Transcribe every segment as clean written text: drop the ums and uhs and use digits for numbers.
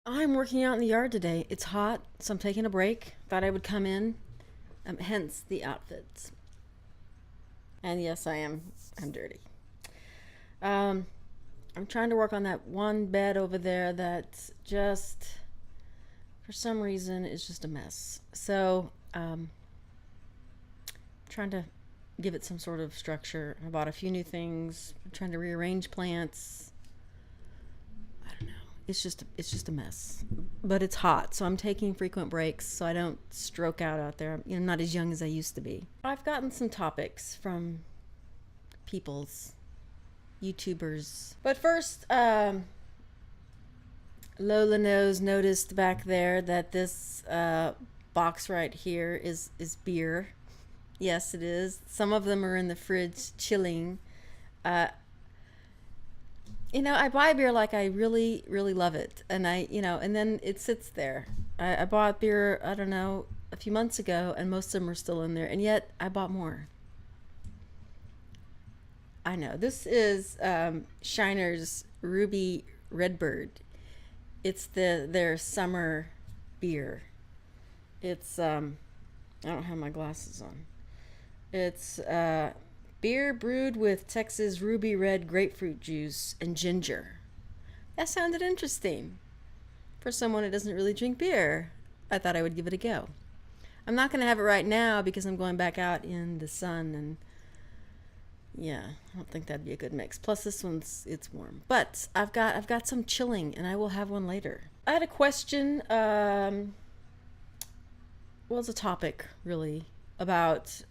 I'm working out in the yard today. It's hot, so I'm taking a break. Thought I would come in, hence the outfits. And yes, I'm dirty. Um, I'm trying to work on that one bed over there that's just, for some reason, is just a mess. So, trying to give it some sort of structure. I bought a few new things. I'm trying to rearrange plants. I don't know. It's just a mess. But it's hot, so I'm taking frequent breaks so I don't stroke out there. I'm not as young as I used to be. I've gotten some topics from people's YouTubers. But first, Lola noticed back there that this box right here is beer. Yes, it is. Some of them are in the fridge chilling. I buy beer like I really, really love it. And and then it sits there. I bought beer, I don't know, a few months ago, and most of them are still in there. And yet I bought more. I know. This is Shiner's Ruby Redbird. It's their summer beer. It's, I don't have my glasses on. It's beer brewed with Texas ruby red grapefruit juice and ginger. That sounded interesting. For someone who doesn't really drink beer, I thought I would give it a go. I'm not going to have it right now because I'm going back out in the sun, and yeah, I don't think that'd be a good mix. Plus it's warm. But I've got some chilling, and I will have one later. I had a question, was a topic really about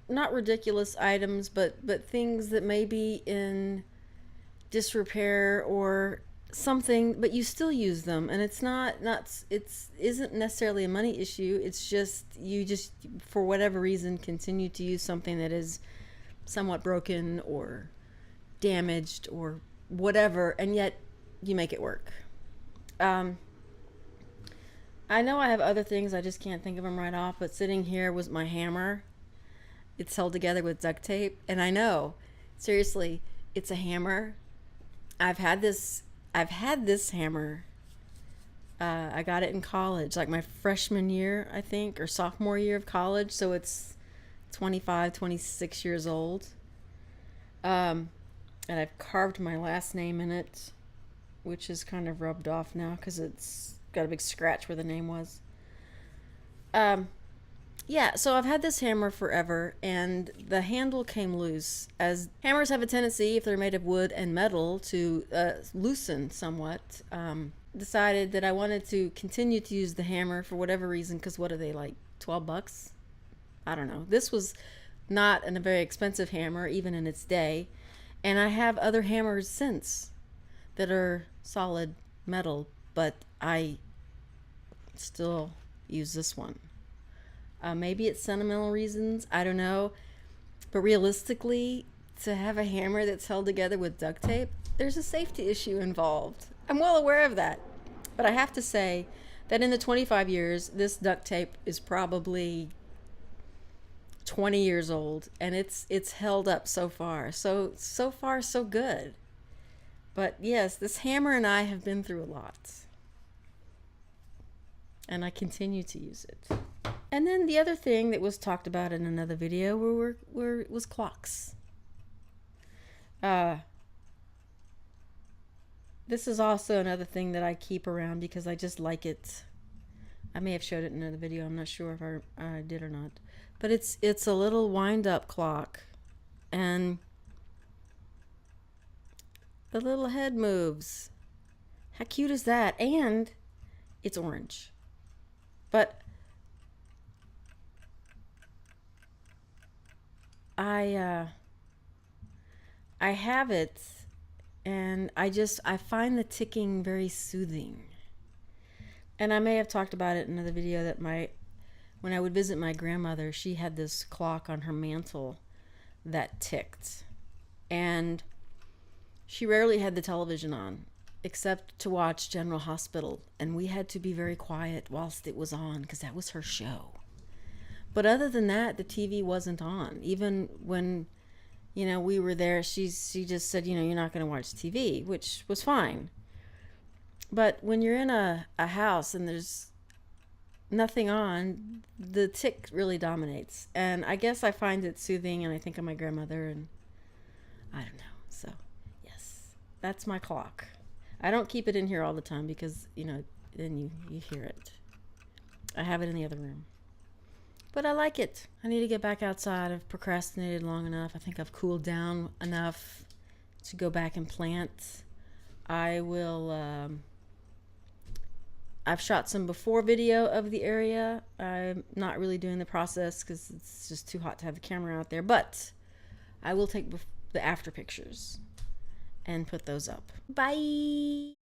not ridiculous items, but things that may be in disrepair or something, but you still use them, and it's isn't necessarily a money issue. It's just you just for whatever reason continue to use something that is somewhat broken or damaged or whatever, and yet you make it work. I know I have other things, I just can't think of them right off, but sitting here was my hammer. It's held together with duct tape, and I know, seriously, it's a hammer. I've had this hammer. I got it in college, like my freshman year, I think, or sophomore year of college, so it's 25, 26 years old. And I've carved my last name in it, which is kind of rubbed off now because it's got a big scratch where the name was. Yeah, so I've had this hammer forever, and the handle came loose. As hammers have a tendency, if they're made of wood and metal, to loosen somewhat. Decided that I wanted to continue to use the hammer for whatever reason, because what are they, like $12? I don't know. This was not a very expensive hammer, even in its day. And I have other hammers since that are solid metal, but I still use this one. Maybe it's sentimental reasons, I don't know. But realistically, to have a hammer that's held together with duct tape, there's a safety issue involved. I'm well aware of that. But I have to say that in the 25 years, this duct tape is probably 20 years old, and it's held up so far. So far, so good. But yes, this hammer and I have been through a lot. And I continue to use it. And then the other thing that was talked about in another video was clocks. This is also another thing that I keep around because I just like it. I may have showed it in another video. I'm not sure if I did or not. But it's a little wind-up clock. And the little head moves. How cute is that? And it's orange. But I have it, and I find the ticking very soothing. And I may have talked about it in another video that when I would visit my grandmother, she had this clock on her mantle that ticked. And she rarely had the television on, except to watch General Hospital, and we had to be very quiet whilst it was on because that was her show. But other than that, the TV wasn't on. Even when we were there. She just said, you're not going to watch TV, which was fine. But when you're in a house and there's nothing on, the tick really dominates. And I guess I find it soothing, and I think of my grandmother, and I don't know. So, yes, that's my clock. I don't keep it in here all the time because, then you hear it. I have it in the other room. But I like it. I need to get back outside. I've procrastinated long enough. I think I've cooled down enough to go back and plant. I will... I've shot some before video of the area. I'm not really doing the process because it's just too hot to have the camera out there. But I will take the after pictures and put those up. Bye!